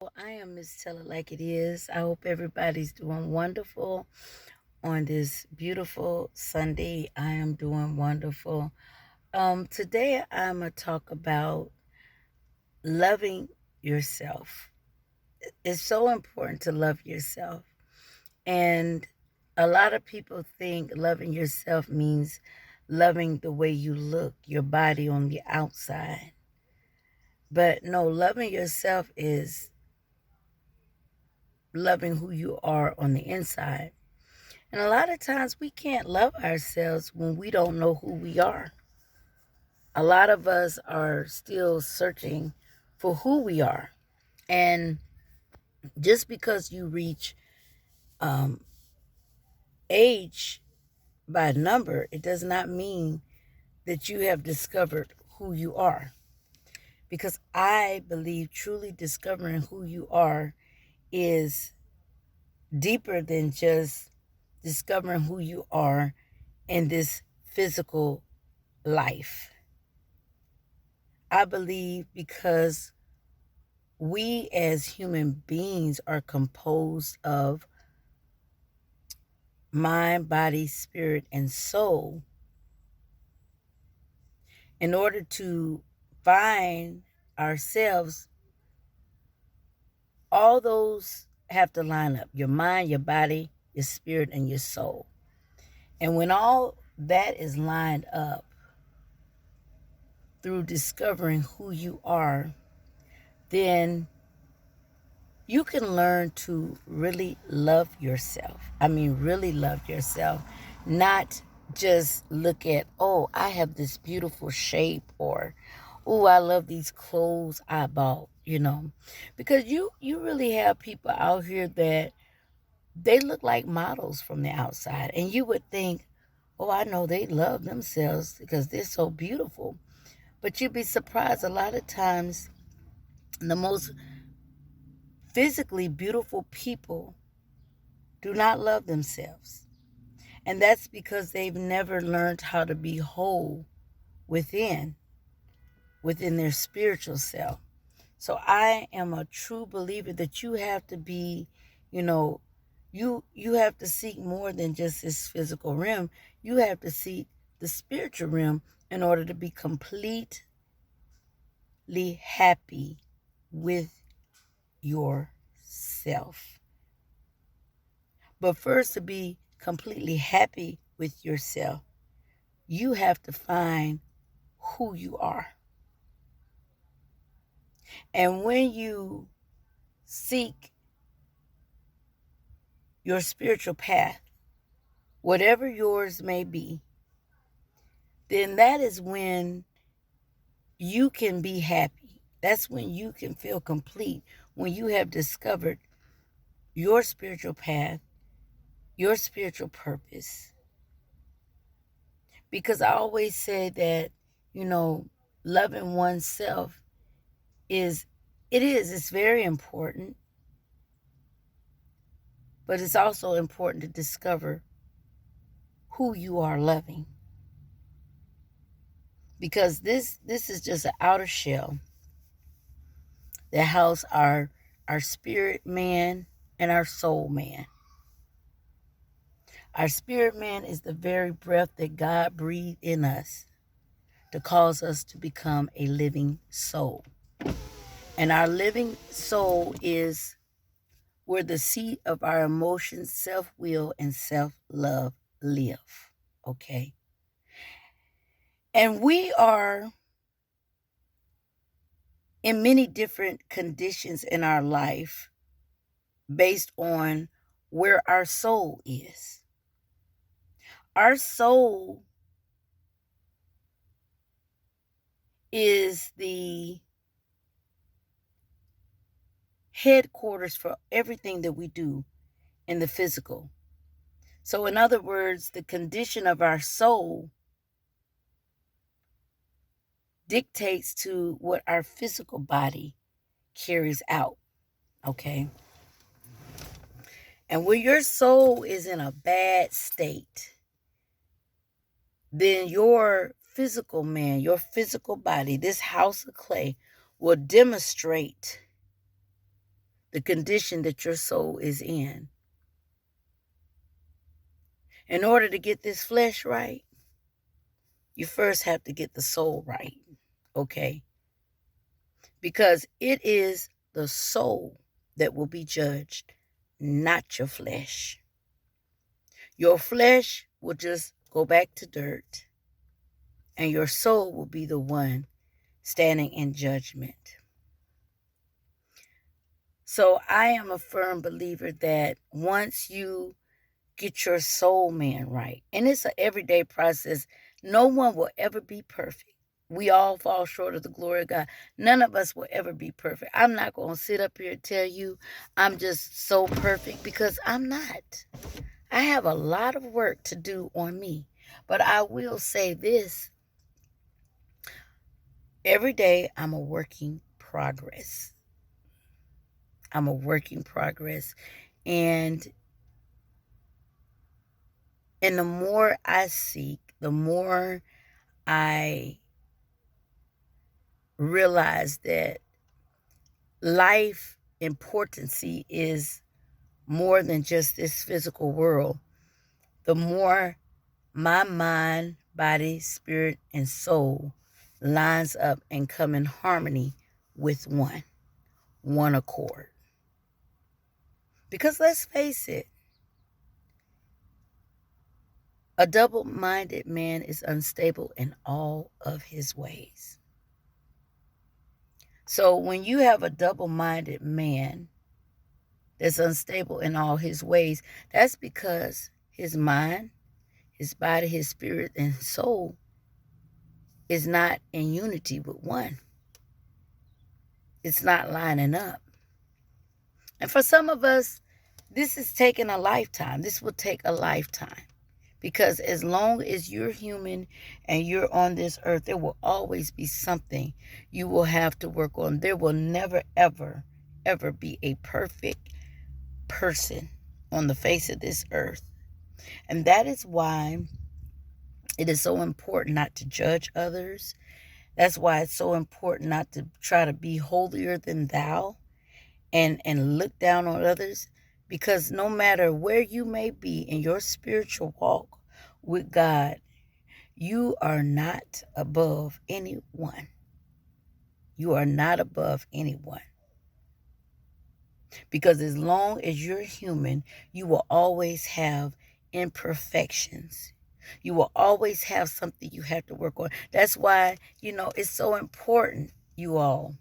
Well, I am Miss Tell It Like It Is. I hope everybody's doing wonderful on this beautiful Sunday. I am doing wonderful. Today I'm gonna talk about loving yourself. It's so important to love yourself, and a lot of people think loving yourself means loving the way you look, your body on the outside. But no, loving yourself is loving who you are on the inside. And a lot of times we can't love ourselves when we don't know who we are. A lot of us are still searching for who we are. And just because you reach um, age by number, it does not mean that you have discovered who you are. Because I believe truly discovering who you are is deeper than just discovering who you are in this physical life. I believe because we as human beings are composed of mind, body, spirit, and soul. In order to find ourselves, all those have to line up: your mind, your body, your spirit, and your soul. And when all that is lined up through discovering who you are, then you can learn to really love yourself. I mean, really love yourself, not just look at, oh, I have this beautiful shape, or, oh, I love these clothes I bought. Because you really have people out here that they look like models from the outside, and you would think, oh, I know they love themselves because they're so beautiful. But you'd be surprised a lot of times the most physically beautiful people do not love themselves. And that's because they've never learned how to be whole within their spiritual self. So I am a true believer that you have to be, you know, you have to seek more than just this physical realm. You have to seek the spiritual realm in order to be completely happy with yourself. But first, to be completely happy with yourself, you have to find who you are. And when you seek your spiritual path, whatever yours may be, then that is when you can be happy. That's when you can feel complete, when you have discovered your spiritual path, your spiritual purpose. Because I always say that, loving oneself is, it's very important, but it's also important to discover who you are loving. Because this is just an outer shell that houses our spirit man and our soul man. Our spirit man is the very breath that God breathed in us to cause us to become a living soul. And our living soul is where the seat of our emotions, self-will, and self-love live. Okay? And we are in many different conditions in our life based on where our soul is. Our soul is the headquarters for everything that we do in the physical. So, in other words, the condition of our soul dictates to what our physical body carries out. Okay? And when your soul is in a bad state, then your physical man, your physical body, this house of clay, will demonstrate the condition that your soul is in. In order to get this flesh right, you first have to get the soul right, okay? Because it is the soul that will be judged, not your flesh. Your flesh will just go back to dirt, and your soul will be the one standing in judgment. So I am a firm believer that once you get your soul man right, and it's an everyday process, no one will ever be perfect. We all fall short of the glory of God. None of us will ever be perfect. I'm not going to sit up here and tell you I'm just so perfect, because I'm not. I have a lot of work to do on me. But I will say this. Every day I'm a working progress. I'm a working progress. And the more I seek, the more I realize that life importancy is more than just this physical world, the more my mind, body, spirit, and soul lines up and come in harmony with one accord. Because let's face it, a double-minded man is unstable in all of his ways. So when you have a double-minded man that's unstable in all his ways, that's because his mind, his body, his spirit, and soul is not in unity with one. It's not lining up. And for some of us, this is taking a lifetime. This will take a lifetime. Because as long as you're human and you're on this earth, there will always be something you will have to work on. There will never, ever, ever be a perfect person on the face of this earth. And that is why it is so important not to judge others. That's why it's so important not to try to be holier than thou and look down on others. Because no matter where you may be in your spiritual walk with God, you are not above anyone. You are not above anyone. Because as long as you're human, you will always have imperfections. You will always have something you have to work on. That's why, it's so important, you all,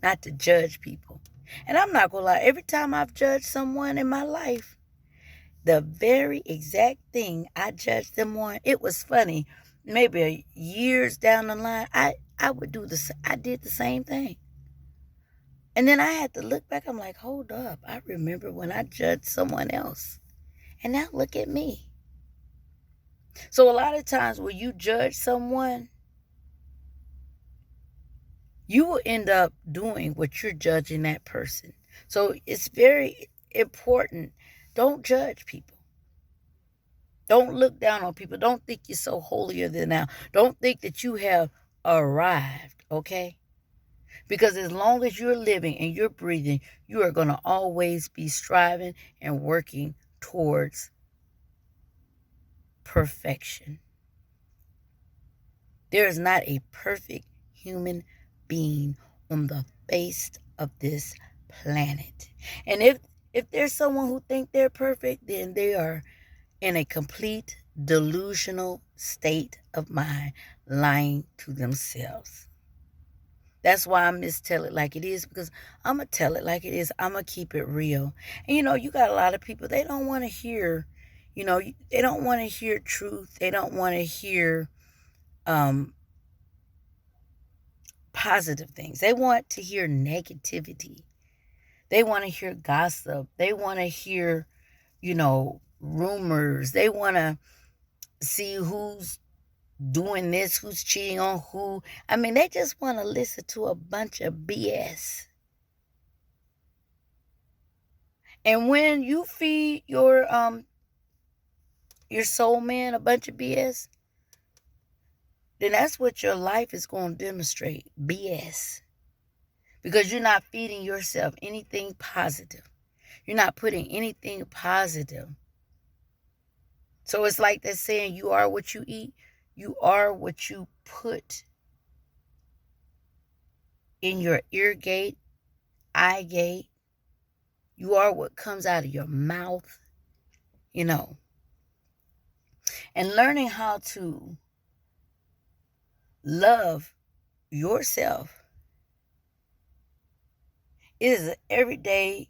not to judge people. And I'm not going to lie, every time I've judged someone in my life, the very exact thing I judged them on, it was funny. Maybe years down the line, I did the same thing. And then I had to look back. I'm like, hold up. I remember when I judged someone else. And now look at me. So a lot of times when you judge someone, you will end up doing what you're judging that person. So it's very important. Don't judge people. Don't look down on people. Don't think you're so holier than thou. Don't think that you have arrived, okay? Because as long as you're living and you're breathing, you are going to always be striving and working towards perfection. There is not a perfect human being on the face of this planet. And if there's someone who thinks they're perfect, then they are in a complete delusional state of mind, lying to themselves. That's why I tell it like it is, because I'm going to tell it like it is. I'm going to keep it real. And you got a lot of people, they don't want to hear, they don't want to hear truth. They don't want to hear positive things. They want to hear negativity. They want to hear gossip. They want to hear, rumors. They want to see who's doing this, who's cheating on who. I mean, they just want to listen to a bunch of BS. And when you feed your soul man a bunch of BS, then that's what your life is going to demonstrate, BS. because you're not feeding yourself anything positive. You're not putting anything positive. So it's like that saying, you are what you eat. You are what you put in your ear gate, eye gate. You are what comes out of your mouth, And learning how to love yourself is an everyday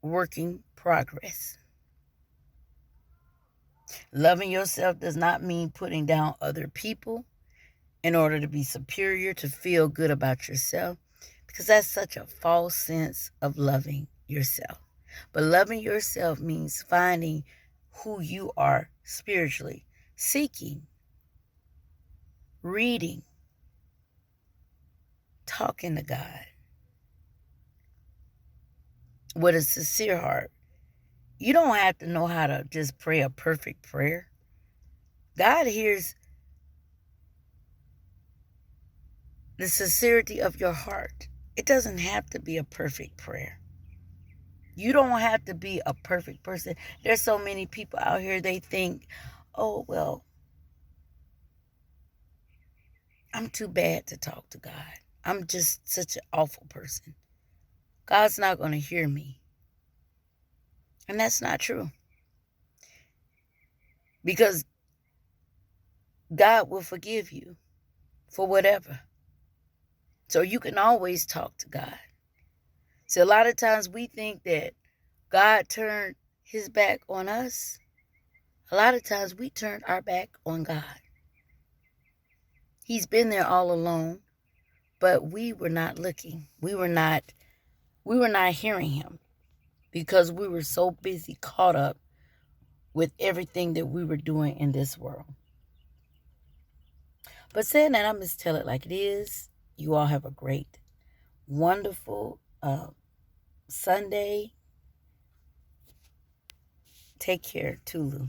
working progress. Loving yourself does not mean putting down other people in order to be superior, to feel good about yourself, because that's such a false sense of loving yourself. But loving yourself means finding who you are spiritually, seeking, reading, talking to God with a sincere heart. You don't have to know how to just pray a perfect prayer. God hears the sincerity of your heart. It doesn't have to be a perfect prayer. You don't have to be a perfect person. There's so many people out here, they think, oh, well, I'm too bad to talk to God. I'm just such an awful person. God's not going to hear me. And that's not true. Because God will forgive you for whatever. So you can always talk to God. See, a lot of times we think that God turned his back on us. A lot of times we turned our back on God. He's been there all along, but we were not looking. We were not hearing him because we were so busy, caught up with everything that we were doing in this world. But saying that, I'm just tell it like it is. You all have a great, wonderful Sunday. Take care, Tulu.